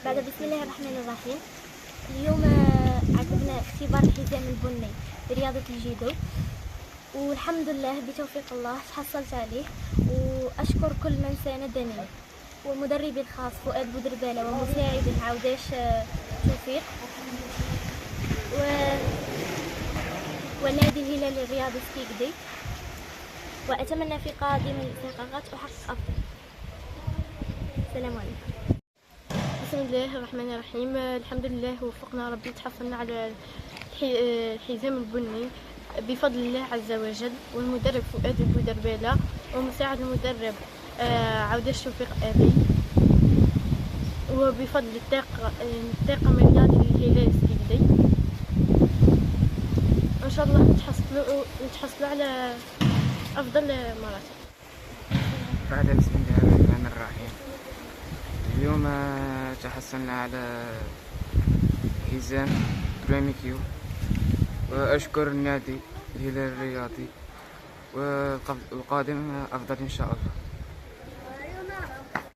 بعد بسم الله الرحمن الرحيم. اليوم عقدنا اختبار الحزام البني برياضة الجيدو، والحمد لله بتوفيق الله تحصلت عليه، وأشكر كل من ساندني ومدربي الخاص فؤاد بودربالة ومساعده عوداش توفيق ونادي الهلال الرياضي سكيكدي، وأتمنى في قادم الاستحقاقات أحقق أفضل. السلام عليكم. بسم الله الرحمن الرحيم. الحمد لله وفقنا ربي تحصلنا على الحزام البني بفضل الله عز وجل، والمدرب فؤاد بودربالة ومساعد المدرب عوداش توفيق أبي، وبفضل الطاقم الرياضي للهلال سكيكدي. ان شاء الله نتحصلوا على افضل مراتب. بعد بسم الله الرحمن الرحيم. اليوم تحصلنا على حزام بريمي كيو، وأشكر النادي الهلال الرياضي، والقادم أفضل إن شاء الله.